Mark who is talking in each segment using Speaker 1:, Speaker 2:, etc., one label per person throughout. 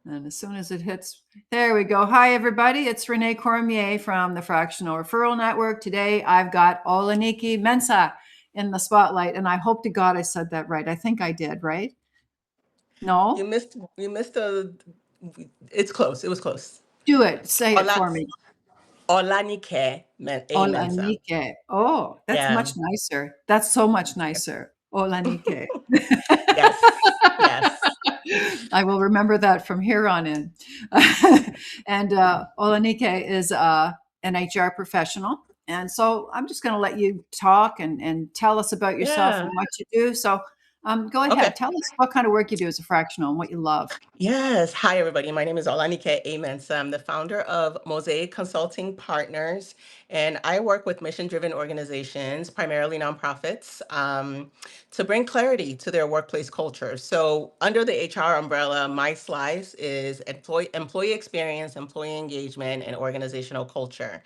Speaker 1: And as soon as it hits, there we go. Hi, everybody. It's Renee Cormier from the Fractional Referral Network. Today, I've got Olanike Mensah in the spotlight, and I hope to God I said that right. I think I did, right?
Speaker 2: You
Speaker 1: No?
Speaker 2: missed you missed a it's close. It was close.
Speaker 1: Do it. Say it
Speaker 2: Ola
Speaker 1: for me.
Speaker 2: Olanike A Mensah.
Speaker 1: Olanike. Oh, that's much
Speaker 2: Yeah.
Speaker 1: nicer. That's so much nicer. Olanike.
Speaker 2: Yes. Yes.
Speaker 1: I will remember that from here on in. And Olanike is an HR professional. And so I'm just going to let you talk and tell us about yourself and
Speaker 2: Yeah.
Speaker 1: what you do. So go ahead.
Speaker 2: Okay.
Speaker 1: Tell us what kind of work you do as a fractional and what you love.
Speaker 2: Yes. Hi, everybody. My name is Olanike A. Mensah. I'm the founder of Mosaic Consulting Partners, and I work with mission-driven organizations, primarily nonprofits, to bring clarity to their workplace culture. So, under the HR umbrella, my slice is employee experience, employee engagement, and organizational culture.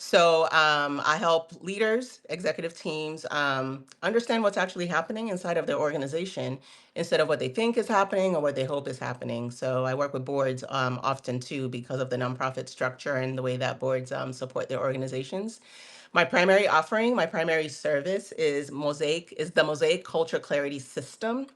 Speaker 2: So I help leaders, executive teams understand what's actually happening inside of their organization instead of what they think is happening or what they hope is happening. So I work with boards often too because of the nonprofit structure and the way that boards support their organizations. My primary offering, my primary service is the Mosaic Culture Clarity System.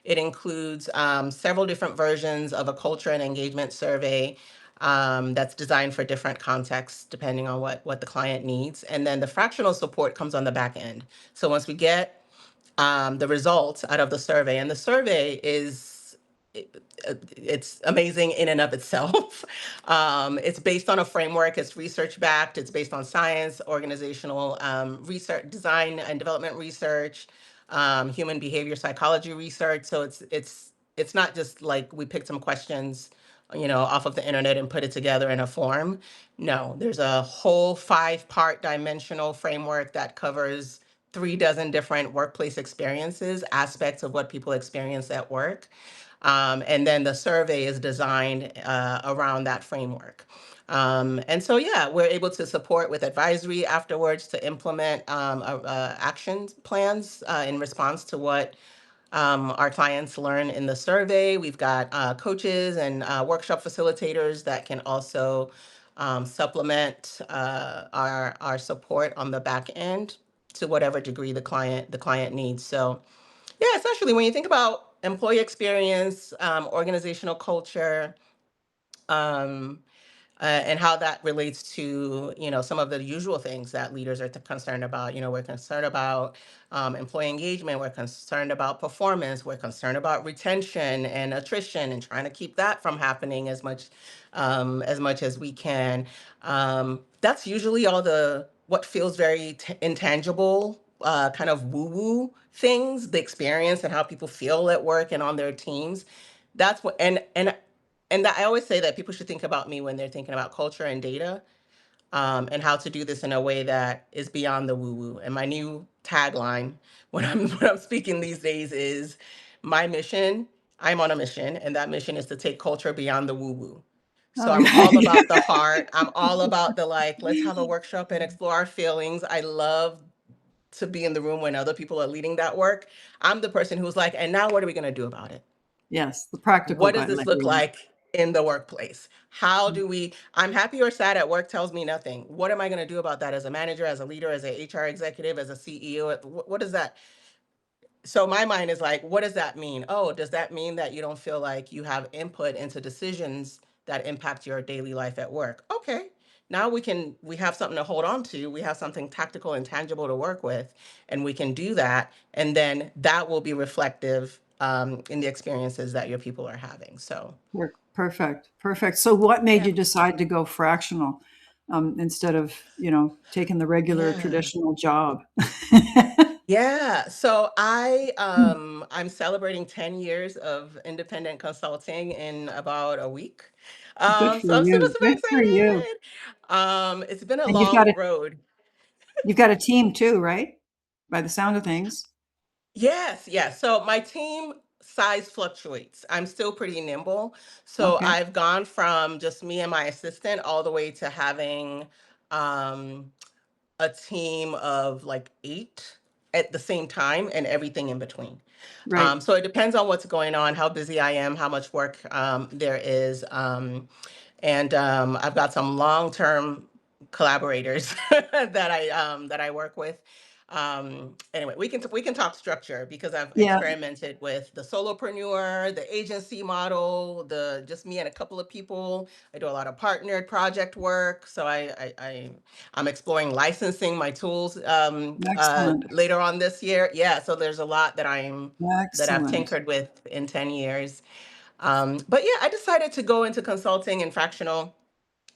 Speaker 2: It includes several different versions of a culture and engagement survey that's designed for different contexts depending on what the client needs. And then the fractional support comes on the back end. So once we get the results out of the survey, and the survey is it's amazing in and of itself. It's based on a framework. It's research backed. It's based on science, organizational research, design and development research, human behavior psychology research. So it's not just like we picked some questions, off of the internet and put it together in a form. No, there's a whole 5-part dimensional framework that covers 3 dozen different workplace experiences, aspects of what people experience at work. And then the survey is designed around that framework. And so, yeah, we're able to support with advisory afterwards to implement action plans in response to what our clients learn in the survey. We've got coaches and workshop facilitators that can also supplement our support on the back end to whatever degree the client needs. So yeah, essentially, when you think about employee experience, organizational culture, um, and how that relates to some of the usual things that leaders are concerned about. We're concerned about employee engagement. We're concerned about performance. We're concerned about retention and attrition, and trying to keep that from happening as much as we can. That's usually all the what feels very intangible, kind of woo woo things, the experience and how people feel at work and on their teams. That's what and that I always say that people should think about me when they're thinking about culture and data, and how to do this in a way that is beyond the woo woo. And my new tagline when I'm speaking these days is my mission. I'm on a mission, and that mission is to take culture beyond the woo woo. So I'm
Speaker 1: Okay.
Speaker 2: all about the heart. I'm all about the like, let's have a workshop and explore our feelings. I love to be in the room when other people are leading that work. I'm the person who's like, and now what are we going to do about it?
Speaker 1: Yes, the practical
Speaker 2: What does
Speaker 1: kind,
Speaker 2: this
Speaker 1: like
Speaker 2: look
Speaker 1: you.
Speaker 2: like in the workplace? How do we, I'm happy or sad at work tells me nothing. What am I going to do about that as a manager, as a leader, as an HR executive, as a CEO? What does that? So my mind is like, what does that mean? Oh, does that mean that you don't feel like you have input into decisions that impact your daily life at work? Okay. Now we have something to hold on to. We have something tactical and tangible to work with, and we can do that. And then that will be reflective in the experiences that your people are having. So,
Speaker 1: Perfect. Perfect. So what made
Speaker 2: yeah.
Speaker 1: you decide to go fractional instead of, taking the regular
Speaker 2: Yeah.
Speaker 1: traditional job?
Speaker 2: Yeah. So I'm celebrating 10 years of independent consulting in about a week.
Speaker 1: Good for
Speaker 2: So I'm super,
Speaker 1: you.
Speaker 2: super
Speaker 1: Good for you.
Speaker 2: excited. It's been a
Speaker 1: And you've got
Speaker 2: long
Speaker 1: a
Speaker 2: road.
Speaker 1: you've got a team too, right? By the sound of things.
Speaker 2: Yes, yes. So my team size fluctuates. I'm still pretty nimble. So
Speaker 1: Okay.
Speaker 2: I've gone from just me and my assistant all the way to having um a team of like 8 at the same time and everything in between.
Speaker 1: Right.
Speaker 2: So it depends on what's going on, how busy I am, how much work there is. And I've got some long-term collaborators that I work with. Anyway, we can talk structure because I've
Speaker 1: Yeah.
Speaker 2: experimented with the solopreneur, the agency model, the just me and a couple of people. I do a lot of partnered project work, so I'm exploring licensing my tools
Speaker 1: Excellent.
Speaker 2: later on this year. Yeah, so there's a lot that I've
Speaker 1: Excellent.
Speaker 2: tinkered with in 10 years. But yeah, I decided to go into consulting and fractional.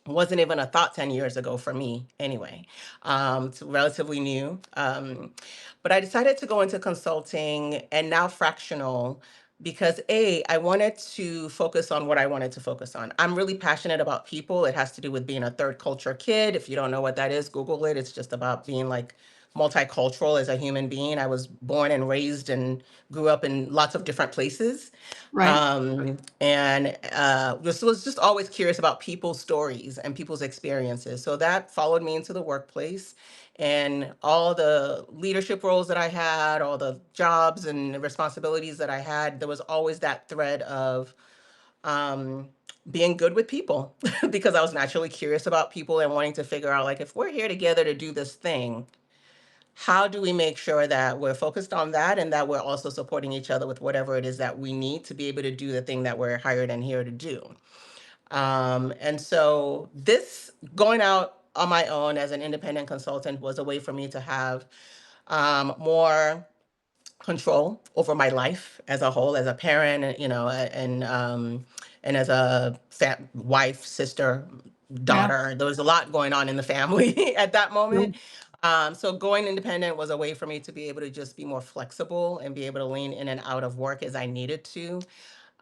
Speaker 2: Wasn't even a thought 10 years ago for me anyway. It's relatively new. But I decided to go into consulting and now fractional because I wanted to focus on what I wanted to focus on. I'm really passionate about people. It has to do with being a third culture kid. If you don't know what that is, Google it. It's just about being like multicultural as a human being. I was born and raised and grew up in lots of different places.
Speaker 1: Right.
Speaker 2: And just was just always curious about people's stories and people's experiences. So that followed me into the workplace, and all the leadership roles that I had, all the jobs and responsibilities that I had, there was always that thread of um, being good with people because I was naturally curious about people and wanting to figure out, like, if we're here together to do this thing, how do we make sure that we're focused on that and that we're also supporting each other with whatever it is that we need to be able to do the thing that we're hired and here to do? And so this going out on my own as an independent consultant was a way for me to have more control over my life as a whole, as a parent, and as a wife, sister,
Speaker 1: Yeah.
Speaker 2: daughter. There was a lot going on in the family at that
Speaker 1: Sure.
Speaker 2: moment. So going independent was a way for me to be able to just be more flexible and be able to lean in and out of work as I needed to.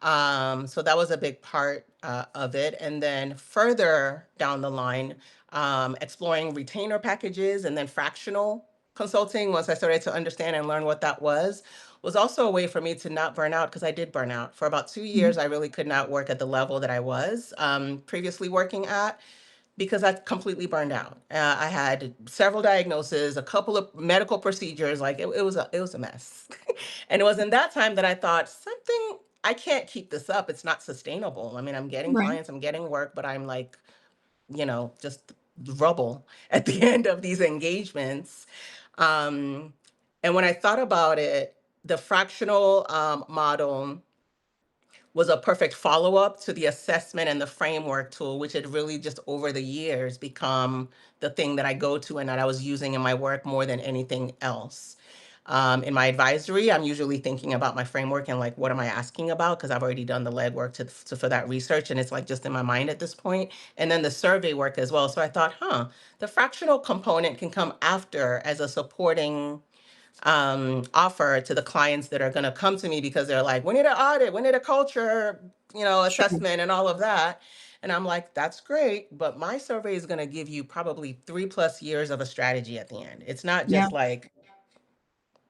Speaker 2: So that was a big part of it. And then further down the line, exploring retainer packages and then fractional consulting, once I started to understand and learn what that was also a way for me to not burn out because I did burn out. For about 2 years,
Speaker 1: Mhm.
Speaker 2: I really could not work at the level that I was previously working at because I completely burned out. I had several diagnoses, a couple of medical procedures. Like it was a mess. And it was in that time that I thought something. I can't keep this up. It's not sustainable. I mean, I'm getting
Speaker 1: Right.
Speaker 2: clients, I'm getting work, but I'm like, just rubble at the end of these engagements. Um, and when I thought about it, the fractional model was a perfect follow-up to the assessment and the framework tool, which had really just over the years become the thing that I go to and that I was using in my work more than anything else. In my advisory, I'm usually thinking about my framework and like, what am I asking about? Because I've already done the legwork for that research, and it's like just in my mind at this point. And then the survey work as well. So I thought, the fractional component can come after as a supporting offer to the clients that are going to come to me because they're like, we need an audit, we need a culture,
Speaker 1: Sure.
Speaker 2: assessment and all of that. And I'm like, that's great, but my survey is going to give you probably 3+ years of a strategy at the end. It's not
Speaker 1: Yeah.
Speaker 2: just like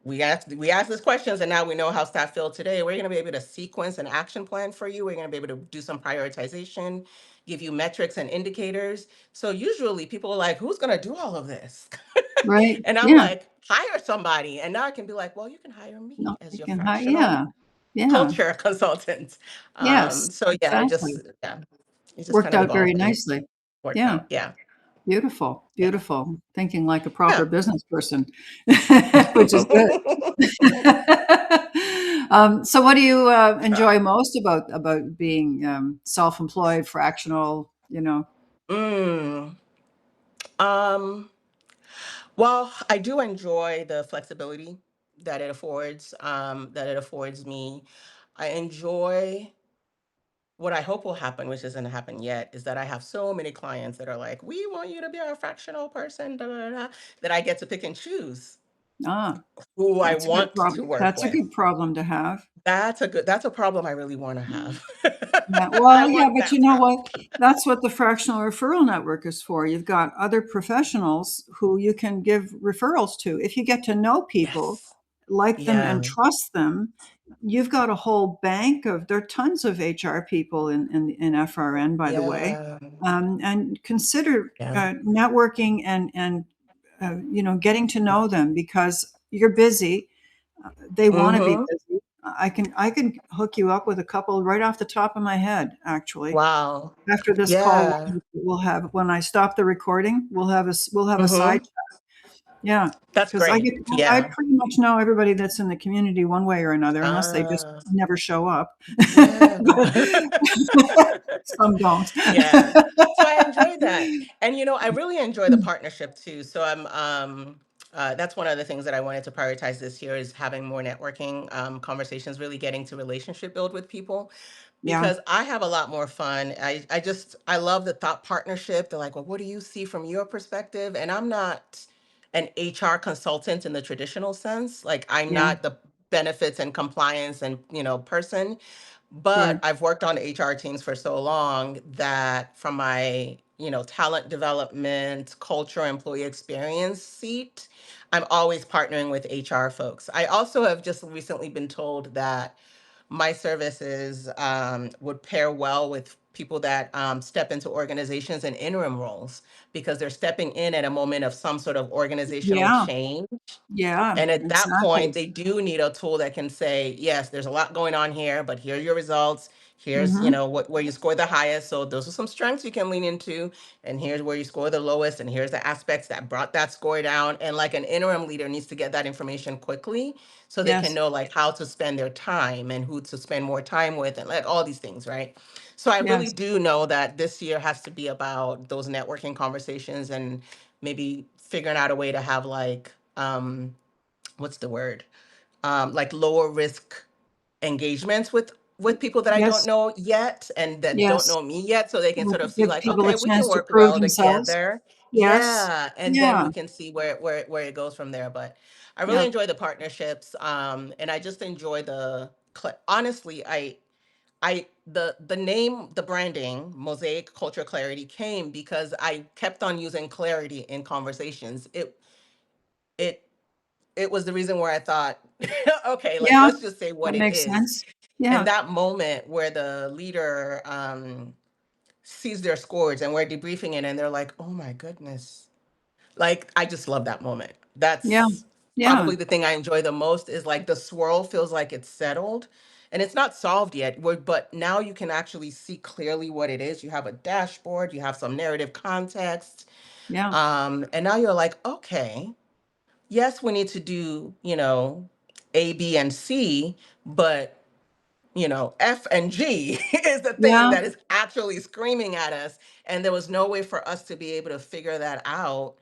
Speaker 2: we ask these questions and now we know how staff feel today. We're going to be able to sequence an action plan for you. We're going to be able to do some prioritization, give you metrics and indicators. So usually people are like, who's going to do all of this?
Speaker 1: Right.
Speaker 2: And I'm
Speaker 1: Yeah.
Speaker 2: like, hire somebody. And now I can be like, well, you can hire
Speaker 1: No,
Speaker 2: me as
Speaker 1: you
Speaker 2: your
Speaker 1: can
Speaker 2: fractional
Speaker 1: yeah. Yeah.
Speaker 2: culture consultant.
Speaker 1: Yes,
Speaker 2: So yeah,
Speaker 1: exactly.
Speaker 2: it just kind
Speaker 1: Worked
Speaker 2: of
Speaker 1: out very
Speaker 2: evolved and
Speaker 1: nicely.
Speaker 2: worked
Speaker 1: Yeah.
Speaker 2: out. Yeah.
Speaker 1: Beautiful.
Speaker 2: Yeah.
Speaker 1: Beautiful. Thinking like a
Speaker 2: Yeah.
Speaker 1: proper business person, which is good. So what do you enjoy most about being self-employed, fractional,
Speaker 2: mm, um, well, I do enjoy the flexibility that it affords me. I enjoy what I hope will happen, which isn't happen yet, is that I have so many clients that are like, we want you to be our fractional person, da, da, da, da," that I get to pick and choose
Speaker 1: ah,
Speaker 2: who I
Speaker 1: that's a good
Speaker 2: want
Speaker 1: problem.
Speaker 2: to work
Speaker 1: That's a
Speaker 2: with.
Speaker 1: good problem to have.
Speaker 2: That's a problem I really want to
Speaker 1: Yeah.
Speaker 2: have.
Speaker 1: Yeah,
Speaker 2: I
Speaker 1: well, yeah,
Speaker 2: want
Speaker 1: but you
Speaker 2: that
Speaker 1: know
Speaker 2: problem.
Speaker 1: what? That's what the fractional referral network is for. You've got other professionals who you can give referrals to. If you get to know people,
Speaker 2: Yes.
Speaker 1: like them, and
Speaker 2: Yeah.
Speaker 1: trust them, you've got a whole bank of. There are tons of HR people in FRN, by the way,
Speaker 2: Yeah.
Speaker 1: and consider
Speaker 2: Yeah.
Speaker 1: networking and getting to know them because you're busy. They want to be
Speaker 2: Mm-hmm.
Speaker 1: busy. I can hook you up with a couple right off the top of my head, actually.
Speaker 2: Wow.
Speaker 1: After this call,
Speaker 2: Yeah.
Speaker 1: we'll have, when I stop the recording, we'll have a side.
Speaker 2: Mm-hmm.
Speaker 1: Yeah,
Speaker 2: That's
Speaker 1: because
Speaker 2: great.
Speaker 1: I
Speaker 2: Yeah.
Speaker 1: pretty much know everybody that's in the community one way or another, unless they just
Speaker 2: Ah,
Speaker 1: never show up.
Speaker 2: yeah.
Speaker 1: But some don't.
Speaker 2: Yeah. So I enjoyed that. And I really enjoy the partnership too. So that's one of the things that I wanted to prioritize this year is having more networking conversations, really getting to relationship build with people
Speaker 1: Yeah,
Speaker 2: because I have a lot more fun. I love the thought partnership. They're like, well, what do you see from your perspective? And I'm not an HR consultant in the traditional sense. Like I'm
Speaker 1: yeah,
Speaker 2: not the benefits and compliance and person. But
Speaker 1: sure.
Speaker 2: I've worked on HR teams for so long that from my, talent development, culture, employee experience seat, I'm always partnering with HR folks. I also have just recently been told that my services would pair well with people that step into organizations in interim roles because they're stepping in at a moment of some sort of organizational
Speaker 1: Yeah,
Speaker 2: change.
Speaker 1: yeah,
Speaker 2: And at that
Speaker 1: exactly.
Speaker 2: point, they do need a tool that can say, yes, there's a lot going on here, but here are your results. Here's,
Speaker 1: Hmm.
Speaker 2: where you score the highest. So those are some strengths you can lean into. And here's where you score the lowest. And here's the aspects that brought that score down. And like an interim leader needs to get that information quickly so they can
Speaker 1: Yes,
Speaker 2: know like how to spend their time and who to spend more time with and like all these things, right? So I really
Speaker 1: yes,
Speaker 2: do know that this year has to be about those networking conversations and maybe figuring out a way to have like, what's the word? Like lower risk engagements with people that I don't
Speaker 1: yes,
Speaker 2: know yet and that don't
Speaker 1: yes.
Speaker 2: know me yet, so they can
Speaker 1: We'll
Speaker 2: sort of see
Speaker 1: give
Speaker 2: like,
Speaker 1: people a
Speaker 2: okay, we can
Speaker 1: chance to
Speaker 2: work
Speaker 1: prove
Speaker 2: well
Speaker 1: themselves.
Speaker 2: together.
Speaker 1: Yes,
Speaker 2: Yeah, and then
Speaker 1: yeah,
Speaker 2: we can see where it goes from there. But I really
Speaker 1: yeah,
Speaker 2: enjoy the partnerships, and I just enjoy honestly, the name, the branding, Mosaic Culture Clarity came because I kept on using clarity in conversations. It it was the reason where I thought, okay, like
Speaker 1: yeah.
Speaker 2: let's just say
Speaker 1: That
Speaker 2: what it
Speaker 1: makes
Speaker 2: is.
Speaker 1: sense.
Speaker 2: And
Speaker 1: Yeah,
Speaker 2: that moment where the leader sees their scores and we're debriefing it and they're like, oh my goodness. Like I just love that moment.
Speaker 1: yeah,
Speaker 2: That's
Speaker 1: yeah,
Speaker 2: probably the thing I enjoy the most is like the swirl feels like it's settled and it's not solved yet. But now you can actually see clearly what it is. You have a dashboard, you have some narrative context.
Speaker 1: yeah,
Speaker 2: And now you're like, okay, yes, we need to do, A, B, and C, but, F and G is the thing
Speaker 1: yeah.
Speaker 2: that is actually screaming at us. And there was no way for us to be able to figure that out.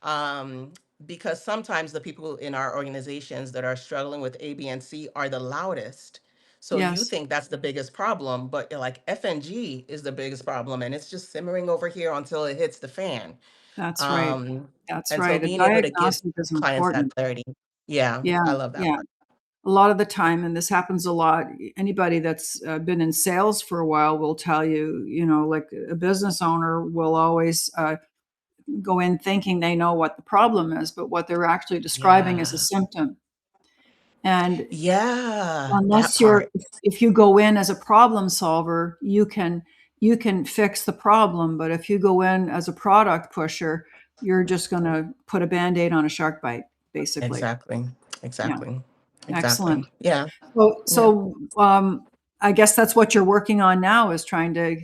Speaker 2: Um, because sometimes the people in our organizations that are struggling with A, B, and C are the loudest. So you
Speaker 1: Yes,
Speaker 2: think that's the biggest problem, but you're like F and G is the biggest problem, and it's just simmering over here until it hits the fan.
Speaker 1: that's right.
Speaker 2: Um,
Speaker 1: That's
Speaker 2: and so
Speaker 1: right. A
Speaker 2: being able to give
Speaker 1: diagnostic is
Speaker 2: clients that
Speaker 1: important.
Speaker 2: clarity. Yeah,
Speaker 1: Yeah,
Speaker 2: I love that
Speaker 1: yeah.
Speaker 2: part.
Speaker 1: A lot of the time, and this happens a lot, anybody that's been in sales for a while will tell you, like a business owner will always go in thinking they know what the problem is, but what they're actually describing is a
Speaker 2: Yeah.
Speaker 1: symptom. And
Speaker 2: Yeah, that
Speaker 1: unless
Speaker 2: part.
Speaker 1: if you go in as a problem solver, you can fix the problem. But if you go in as a product pusher, you're just going to put a band-aid on a shark bite, basically.
Speaker 2: Exactly.
Speaker 1: Yeah,
Speaker 2: Exactly. Exactly.
Speaker 1: excellent.
Speaker 2: Yeah.
Speaker 1: So,
Speaker 2: Yeah.
Speaker 1: I guess that's what you're working on now is trying to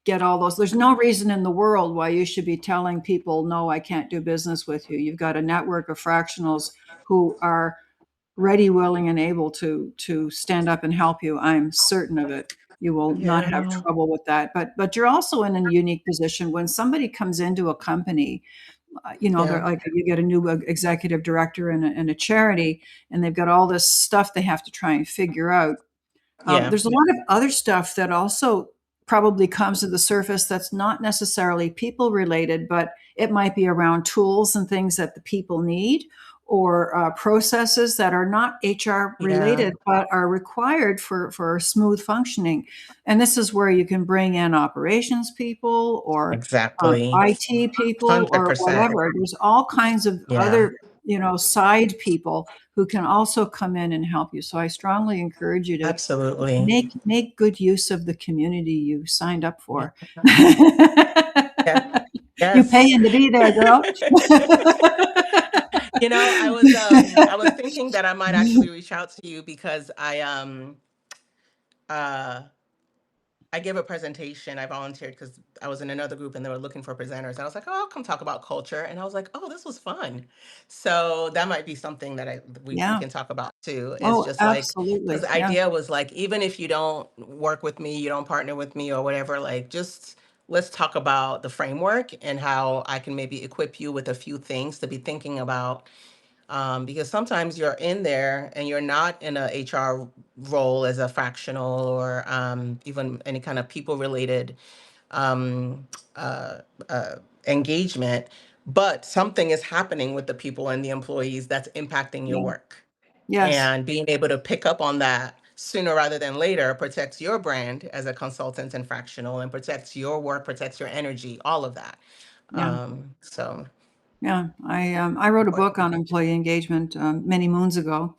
Speaker 1: get all those. There's no reason in the world why you should be telling people, no, I can't do business with you. You've got a network of fractionals who are ready, willing, and able to stand up and help you. I'm certain of it. You will not have
Speaker 2: Yeah.
Speaker 1: trouble with that. But you're also in a unique position when somebody comes into a company. They're
Speaker 2: Yeah.
Speaker 1: like you get a new executive director in a charity, and they've got all this stuff they have to try and figure out.
Speaker 2: Yeah.
Speaker 1: There's a lot of other stuff that also probably comes to the surface that's not necessarily people related, but it might be around tools and things that the people need or processes that are not HR
Speaker 2: Yeah.
Speaker 1: related but are required for smooth functioning. And this is where you can bring in operations people or
Speaker 2: Exactly.
Speaker 1: IT people or
Speaker 2: 100%.
Speaker 1: whatever. There's all kinds of
Speaker 2: Yeah.
Speaker 1: other side people who can also come in and help you. So I strongly encourage you to
Speaker 2: Absolutely.
Speaker 1: make good use of the community you signed up
Speaker 2: Yeah.
Speaker 1: for.
Speaker 2: Yeah.
Speaker 1: You
Speaker 2: Yes.
Speaker 1: paying to be there, girl.
Speaker 2: I was thinking that I might actually reach out to you because uh I gave a presentation. I volunteered because I was in another group and they were looking for presenters. I was like, "Oh, I'll come talk about culture." And I was like, "Oh, this was fun." So that might be something that we
Speaker 1: Yeah.
Speaker 2: can talk about too. It's
Speaker 1: Oh,
Speaker 2: just like, because
Speaker 1: absolutely.
Speaker 2: the
Speaker 1: Yeah.
Speaker 2: idea was like, even if you don't work with me, you don't partner with me or whatever, like just let's talk about the framework and how I can maybe equip you with a few things to be thinking about, because sometimes you're in there and you're not in a HR role as a fractional or even any kind of people related um, uh, uh, engagement, but something is happening with the people and the employees that's impacting your
Speaker 1: Yeah.
Speaker 2: work.
Speaker 1: Yes.
Speaker 2: And being able to pick up on that sooner rather than later protects your brand as a consultant and fractional, and protects your work, protects your energy, all of that.
Speaker 1: Yeah.
Speaker 2: So
Speaker 1: Yeah. I wrote a book
Speaker 2: important.
Speaker 1: on employee engagement many moons ago,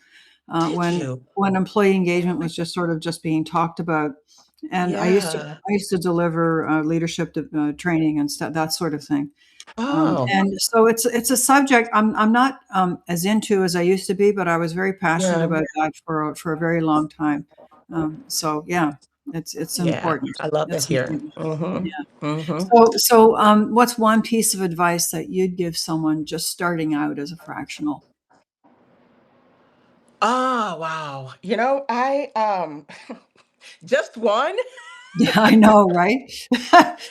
Speaker 2: Did
Speaker 1: when
Speaker 2: you?
Speaker 1: employee engagement was just sort of just being talked about. And
Speaker 2: Yeah.
Speaker 1: I used to deliver leadership training and stuff, that sort of thing.
Speaker 2: Oh,
Speaker 1: And so it's a subject I'm not as into as I used to be, but I was very passionate
Speaker 2: yeah.
Speaker 1: about that for a very long time. So yeah, it's
Speaker 2: Yeah.
Speaker 1: important.
Speaker 2: I love that
Speaker 1: It's
Speaker 2: here.
Speaker 1: important.
Speaker 2: Mm-hmm.
Speaker 1: Yeah.
Speaker 2: Mm-hmm.
Speaker 1: So what's one piece of advice that you'd give someone just starting out as a fractional?
Speaker 2: Oh, wow. Just one?
Speaker 1: Yeah, I know, right?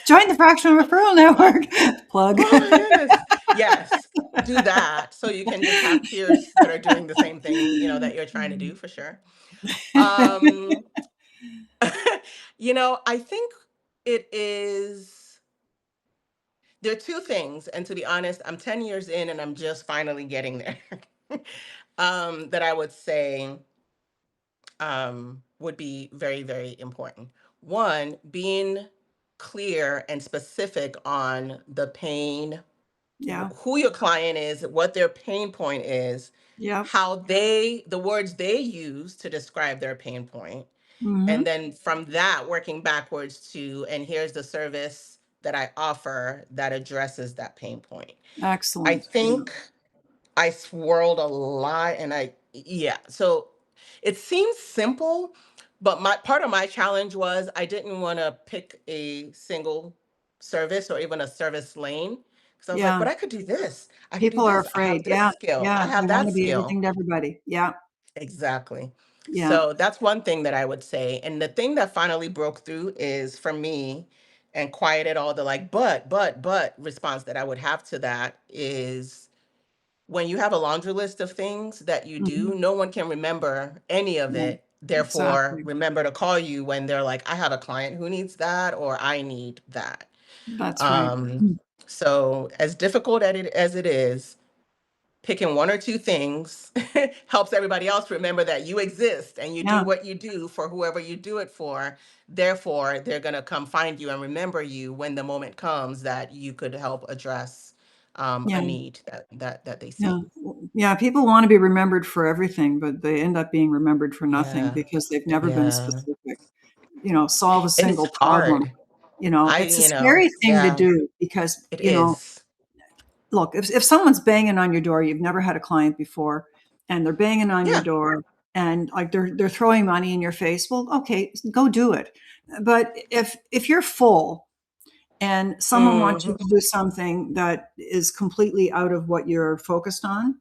Speaker 1: Join the Fractional Referral Network. Plug.
Speaker 2: Oh my goodness. Yes. Do that so you can just have peers that are doing the same thing, that you're trying to do for sure. Um, I think it is there are two things, and to be honest, I'm 10 years in and I'm just finally getting there. That I would say would be very, very important. One, being clear and specific on the pain,
Speaker 1: Yeah.
Speaker 2: who your client is, what their pain point is,
Speaker 1: Yep.
Speaker 2: the words they use to describe their pain point, and
Speaker 1: Mhm.
Speaker 2: then from that, working backwards to, and here's the service that I offer that addresses that pain point. I
Speaker 1: Excellent. Yeah.
Speaker 2: think I swirled a lot and yeah. So it seems simple, but my part of my challenge was I didn't want to pick a single service or even a service lane. Because I was like,
Speaker 1: Yeah.
Speaker 2: but I could do this. I could do
Speaker 1: People are
Speaker 2: this. I have
Speaker 1: afraid.
Speaker 2: this
Speaker 1: Yeah.
Speaker 2: skill.
Speaker 1: Yeah.
Speaker 2: I
Speaker 1: They
Speaker 2: have
Speaker 1: want
Speaker 2: that
Speaker 1: to be
Speaker 2: skill.
Speaker 1: everything to everybody. Yeah.
Speaker 2: Exactly.
Speaker 1: Yeah.
Speaker 2: So that's one thing that I would say. And the thing that finally broke through is for me and quieted all the like, but response that I would have to that is when you have a laundry list of things that you do,
Speaker 1: Mhm.
Speaker 2: no one can remember any of
Speaker 1: Yeah.
Speaker 2: it. Therefore,
Speaker 1: Exactly.
Speaker 2: remember to call you when they're like, I have a client who needs that, or I need that.
Speaker 1: That's right.
Speaker 2: Um,
Speaker 1: Mm.
Speaker 2: so as difficult as it is, picking one or two things helps everybody else remember that you exist and you do
Speaker 1: Yeah.
Speaker 2: what you do for whoever you do it for. Therefore, they're going to come find you and remember you when the moment comes that you could help address a
Speaker 1: Yeah.
Speaker 2: need that they
Speaker 1: Yeah.
Speaker 2: see.
Speaker 1: Yeah. People want to be remembered for everything, but they end up being remembered for nothing
Speaker 2: Yeah.
Speaker 1: because they've never been
Speaker 2: Yeah.
Speaker 1: specific. Solve a
Speaker 2: It is
Speaker 1: single problem.
Speaker 2: hard.
Speaker 1: It's a scary thing to
Speaker 2: Yeah,
Speaker 1: do because,
Speaker 2: it is.
Speaker 1: look, if someone's banging on your door, you've never had a client before, and they're banging on your
Speaker 2: Yeah.
Speaker 1: door and like they're throwing money in your face, well, okay, go do it. But if you're full and someone wants you
Speaker 2: Hmm.
Speaker 1: to do something that is completely out of what you're focused on,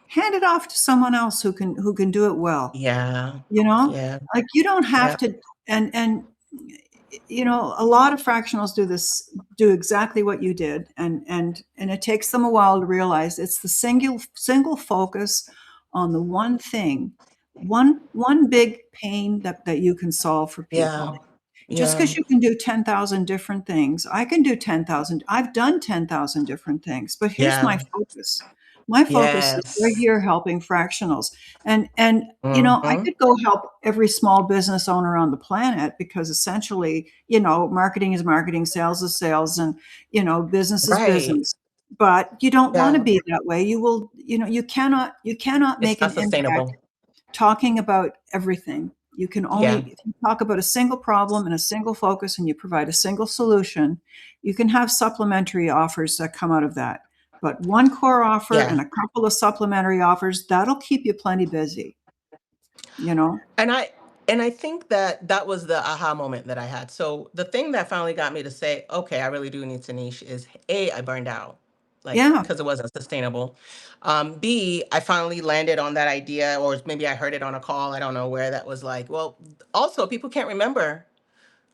Speaker 1: hand it off to someone else who can do it well.
Speaker 2: Yeah.
Speaker 1: You know,
Speaker 2: Yeah.
Speaker 1: like you don't have
Speaker 2: Yeah.
Speaker 1: to, and a lot of fractionals do exactly what you did, and it takes them a while to realize it's the single focus on the one thing, one big pain that you can solve for
Speaker 2: Yeah.
Speaker 1: people. Just
Speaker 2: Yeah.
Speaker 1: because you can do 10,000 different things, I can do 10,000. I've done 10,000 different things, but here's
Speaker 2: Yeah.
Speaker 1: my focus. My focus is right
Speaker 2: Yes.
Speaker 1: here helping fractionals. And I
Speaker 2: Hmm.
Speaker 1: could go help every small business owner on the planet because essentially, marketing is marketing, sales is sales, and business is
Speaker 2: Right.
Speaker 1: business. But you don't want to
Speaker 2: Yeah.
Speaker 1: be that way. You cannot
Speaker 2: It's
Speaker 1: make
Speaker 2: not
Speaker 1: an impact
Speaker 2: sustainable.
Speaker 1: talking about everything. You can only,
Speaker 2: Yeah.
Speaker 1: if you talk about a single problem and a single focus and you provide a single solution, you can have supplementary offers that come out of that. But one core offer and
Speaker 2: Yeah.
Speaker 1: a couple of supplementary offers, that'll keep you plenty busy, you know?
Speaker 2: And I think that that was the aha moment that I had. So the thing that finally got me to say, okay, I really do need to niche is A, I burned out, like
Speaker 1: Yeah,
Speaker 2: because it wasn't sustainable. B, I finally landed on that idea, or maybe I heard it on a call. I don't know where that was like, well, also people can't remember,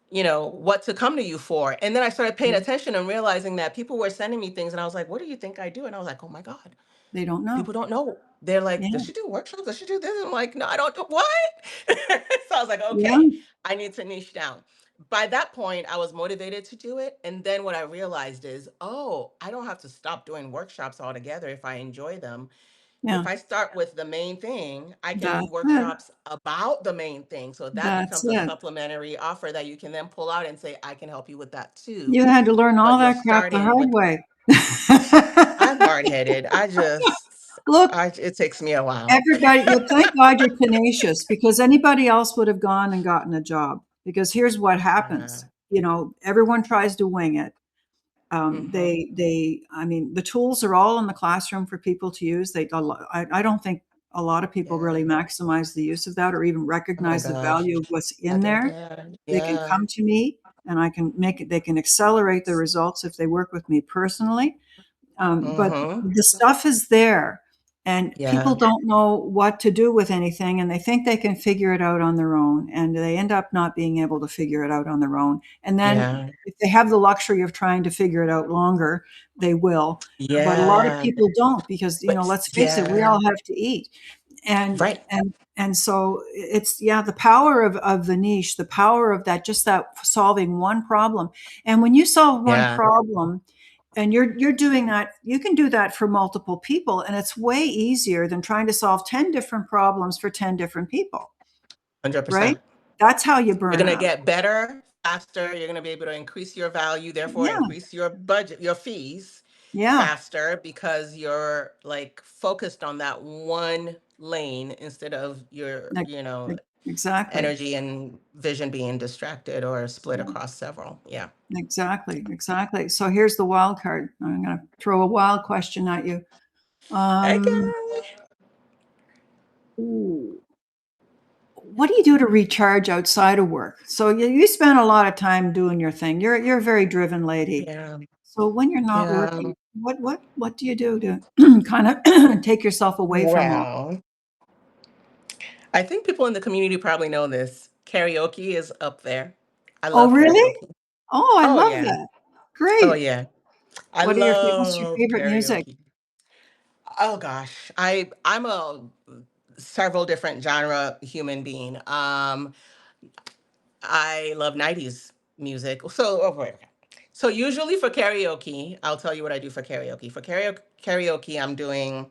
Speaker 2: what to come to you for. And then I started paying attention and realizing that people were sending me things and I was like, what do you think I do? And I was like, oh my God,
Speaker 1: they don't know.
Speaker 2: people don't know. They're like, does
Speaker 1: Yeah,
Speaker 2: she do workshops? Does she do this? I'm like, no, I don't do what? So I was like,
Speaker 1: yeah,
Speaker 2: okay, I need to niche down. By that point, I was motivated to do it. And then what I realized is, oh, I don't have to stop doing workshops altogether if I enjoy them. If
Speaker 1: yeah.
Speaker 2: I start with the main thing, I can do
Speaker 1: That's it.
Speaker 2: workshops about the main thing. So that
Speaker 1: That's
Speaker 2: becomes a
Speaker 1: it.
Speaker 2: supplementary offer that you can then pull out and say, I can help you with that too.
Speaker 1: You had to learn all
Speaker 2: But you're
Speaker 1: that crap the
Speaker 2: starting
Speaker 1: hard
Speaker 2: with,
Speaker 1: way.
Speaker 2: I'm hard headed.
Speaker 1: Look,
Speaker 2: It takes me a while.
Speaker 1: everybody, you thank God you're tenacious because anybody else would have gone and gotten a job. Because here's what
Speaker 2: Yeah.
Speaker 1: happens. Everyone tries to wing it.
Speaker 2: Hmm.
Speaker 1: I mean, the tools are all in the classroom for people to use. I don't think a lot of people really
Speaker 2: Yeah.
Speaker 1: maximize the use of that or even
Speaker 2: Oh my
Speaker 1: recognize the
Speaker 2: gosh.
Speaker 1: value of what's
Speaker 2: I
Speaker 1: in
Speaker 2: think,
Speaker 1: there.
Speaker 2: yeah.
Speaker 1: They can
Speaker 2: Yeah.
Speaker 1: come to me and I can make it, they can accelerate the results if they work with me personally. But
Speaker 2: Hmm.
Speaker 1: the stuff is there, and people
Speaker 2: Yeah.
Speaker 1: don't know what to do with anything, and they think they can figure it out on their own, and they end up not being able to figure it out on their own. And then
Speaker 2: Yeah.
Speaker 1: if they have the luxury of trying to figure it out longer, they will. But a lot of
Speaker 2: Yeah.
Speaker 1: people don't because, let's face it, we
Speaker 2: Yeah.
Speaker 1: all have to eat. And
Speaker 2: Right.
Speaker 1: so it's, yeah, the power of the niche, the power of that, just that solving one problem. And when you solve one
Speaker 2: Yeah.
Speaker 1: problem, and you're doing that, you can do that for multiple people, and it's way easier than trying to solve 10 different problems for 10 different people, right?
Speaker 2: 100%.
Speaker 1: That's how you
Speaker 2: You're
Speaker 1: burn
Speaker 2: going to
Speaker 1: out.
Speaker 2: get better faster. You're going to be able to increase your value, therefore
Speaker 1: Yeah,
Speaker 2: increase your budget, your fees
Speaker 1: yeah,
Speaker 2: faster because you're like focused on that one lane instead of your,
Speaker 1: like, exactly.
Speaker 2: energy and vision being distracted or split
Speaker 1: Yeah,
Speaker 2: across several. Yeah.
Speaker 1: exactly. So here's the wild card. I'm going to throw a wild question at you. Um,
Speaker 2: Okay.
Speaker 1: ooh, what do you do to recharge outside of work? So you spend a lot of time doing your thing. You're a very driven lady.
Speaker 2: Yeah.
Speaker 1: So when you're not
Speaker 2: Yeah.
Speaker 1: working, what do you do to kind of take yourself away from all?
Speaker 2: Well, I think people in the community probably know this. Karaoke is up there. I
Speaker 1: Oh,
Speaker 2: love
Speaker 1: really?
Speaker 2: karaoke.
Speaker 1: Oh, I
Speaker 2: Oh,
Speaker 1: love
Speaker 2: yeah.
Speaker 1: that.
Speaker 2: Oh,
Speaker 1: Great.
Speaker 2: yeah. I
Speaker 1: What's your
Speaker 2: love
Speaker 1: favorite music?
Speaker 2: karaoke. Oh gosh, I'm a several different genre human being. I love 90s music. So, oh, wait, okay. So usually for karaoke, I'll tell you what I do for karaoke. For karaoke, I'm doing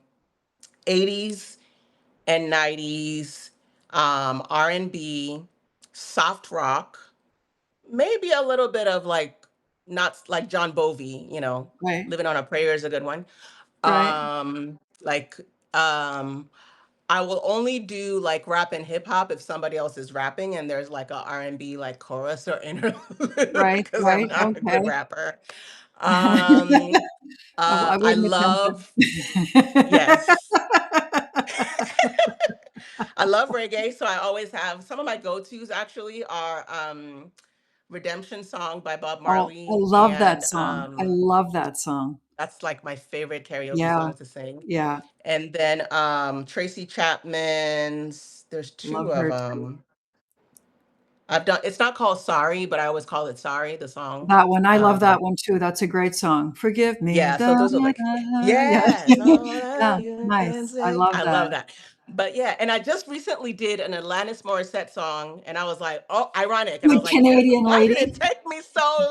Speaker 2: 80s and 90s, R&B, soft rock, maybe a little bit of like not like John Bovey,
Speaker 1: Right,
Speaker 2: Living on a Prayer is a good one.
Speaker 1: right,
Speaker 2: Like I will only do like rap and hip hop if somebody else is rapping and there's like a R&B like chorus or interlude because I'm
Speaker 1: right.
Speaker 2: not a
Speaker 1: Okay.
Speaker 2: good rapper. Um
Speaker 1: I
Speaker 2: I
Speaker 1: wouldn't
Speaker 2: love,
Speaker 1: attempt
Speaker 2: yes.
Speaker 1: it.
Speaker 2: I love reggae, so I always have some of my go-tos actually are Redemption Song by Bob
Speaker 1: Oh, I
Speaker 2: Marley,
Speaker 1: love that
Speaker 2: and
Speaker 1: song. I love that song.
Speaker 2: that's like my favorite karaoke
Speaker 1: Yeah,
Speaker 2: song to sing.
Speaker 1: yeah.
Speaker 2: And then Tracy Chapman's, there's
Speaker 1: Love
Speaker 2: two of
Speaker 1: her too.
Speaker 2: them. I've done, it's not called Sorry, but I always call it Sorry, the song.
Speaker 1: That one, I love
Speaker 2: Um
Speaker 1: that one too. That's a great song. Forgive me.
Speaker 2: Yeah, so
Speaker 1: Da,
Speaker 2: those are
Speaker 1: da,
Speaker 2: like,
Speaker 1: da. Yeah.
Speaker 2: yes, all that
Speaker 1: Yeah,
Speaker 2: you can
Speaker 1: nice. I
Speaker 2: say.
Speaker 1: love
Speaker 2: I
Speaker 1: that.
Speaker 2: love that. But yeah, and I just recently did an Alanis Morissette song, and I was like, oh, ironic, and I
Speaker 1: Good
Speaker 2: was like,
Speaker 1: Canadian
Speaker 2: why did it
Speaker 1: lady.
Speaker 2: take me so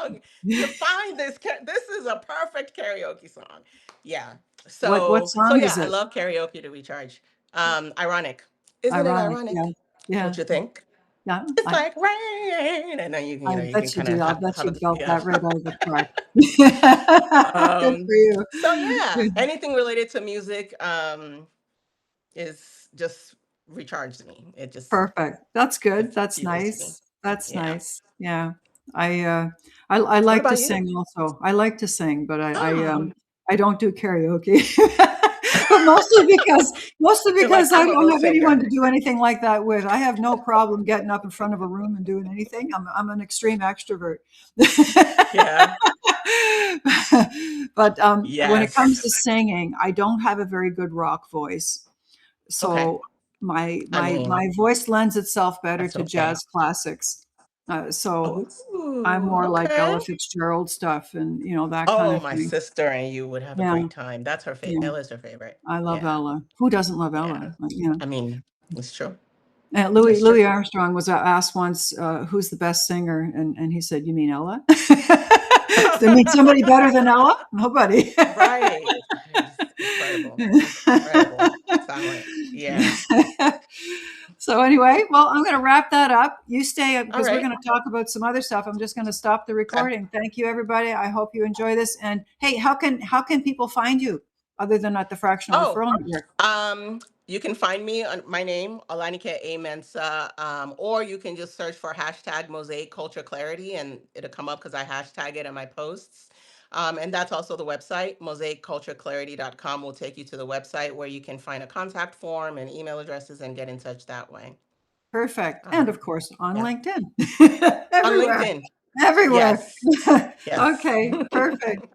Speaker 2: long to find this? This is a perfect karaoke song. Yeah.
Speaker 1: What
Speaker 2: So
Speaker 1: song
Speaker 2: yeah,
Speaker 1: is
Speaker 2: I
Speaker 1: it?
Speaker 2: love karaoke to recharge. Ironic, isn't it
Speaker 1: Ironic. Yeah.
Speaker 2: ironic?
Speaker 1: Yeah.
Speaker 2: Don't you think?
Speaker 1: Yeah.
Speaker 2: It's like rain, and then
Speaker 1: I
Speaker 2: you can
Speaker 1: bet you
Speaker 2: kind of
Speaker 1: do. I bet you
Speaker 2: have
Speaker 1: belt
Speaker 2: yeah.
Speaker 1: that right out of the park. Good for
Speaker 2: Um,
Speaker 1: you.
Speaker 2: so yeah,
Speaker 1: Good.
Speaker 2: anything related to music is just recharges me.
Speaker 1: Perfect. That's good.
Speaker 2: It
Speaker 1: That's
Speaker 2: fuels me.
Speaker 1: nice. That's
Speaker 2: Yeah.
Speaker 1: nice. Yeah. I I
Speaker 2: What
Speaker 1: like to
Speaker 2: about you?
Speaker 1: sing also. I like to sing, but
Speaker 2: Oh,
Speaker 1: I don't do karaoke. But mostly
Speaker 2: You're like,
Speaker 1: because I
Speaker 2: I'm a
Speaker 1: don't
Speaker 2: real
Speaker 1: have anyone
Speaker 2: singer.
Speaker 1: to do anything like that with. I have no problem getting up in front of a room and doing anything. I'm an extreme extrovert.
Speaker 2: Yeah.
Speaker 1: But when it comes
Speaker 2: Yes.
Speaker 1: to singing, I don't have a very good rock voice.
Speaker 2: Okay.
Speaker 1: So my
Speaker 2: I
Speaker 1: my
Speaker 2: mean,
Speaker 1: my voice lends itself better
Speaker 2: that's
Speaker 1: to
Speaker 2: okay.
Speaker 1: jazz classics. So I'm
Speaker 2: Oh,
Speaker 1: more like
Speaker 2: okay.
Speaker 1: Ella Fitzgerald stuff and that kind
Speaker 2: Oh,
Speaker 1: of
Speaker 2: my
Speaker 1: thing.
Speaker 2: sister and you would have a
Speaker 1: Yeah,
Speaker 2: great time. That's her favorite.
Speaker 1: yeah.
Speaker 2: Ella's her favorite.
Speaker 1: I love
Speaker 2: Yeah.
Speaker 1: Ella. Who doesn't love Ella?
Speaker 2: Yeah.
Speaker 1: Yeah.
Speaker 2: I mean, it's true.
Speaker 1: Louis
Speaker 2: It's true.
Speaker 1: Louis Armstrong was asked once, "Who's the best singer?" And he said, "You mean Ella?" Does there mean somebody better than Ella? Nobody.
Speaker 2: Right. It's incredible. Incredible talent. Yeah.
Speaker 1: So anyway, well, I'm going to wrap that up. You stay
Speaker 2: All
Speaker 1: because we're
Speaker 2: right.
Speaker 1: going to talk about some other stuff. I'm just going to stop the
Speaker 2: Okay.
Speaker 1: recording. Thank you, everybody. I hope you enjoy this. And hey, how can people find you other than at the Fractional
Speaker 2: Oh,
Speaker 1: Referral Network?
Speaker 2: you can find me on my name, Olanike A. Mensah, or you can just search for hashtag Mosaic Culture Clarity and it'll come up because I hashtag it in my posts. And that's also the website, mosaiccultureclarity.com will take you to the website where you can find a contact form and email addresses and get in touch that way.
Speaker 1: Perfect. And
Speaker 2: Um,
Speaker 1: of course, on
Speaker 2: yeah.
Speaker 1: LinkedIn.
Speaker 2: On
Speaker 1: Everywhere.
Speaker 2: LinkedIn.
Speaker 1: Everywhere.
Speaker 2: Yes. Yes.
Speaker 1: Okay, perfect.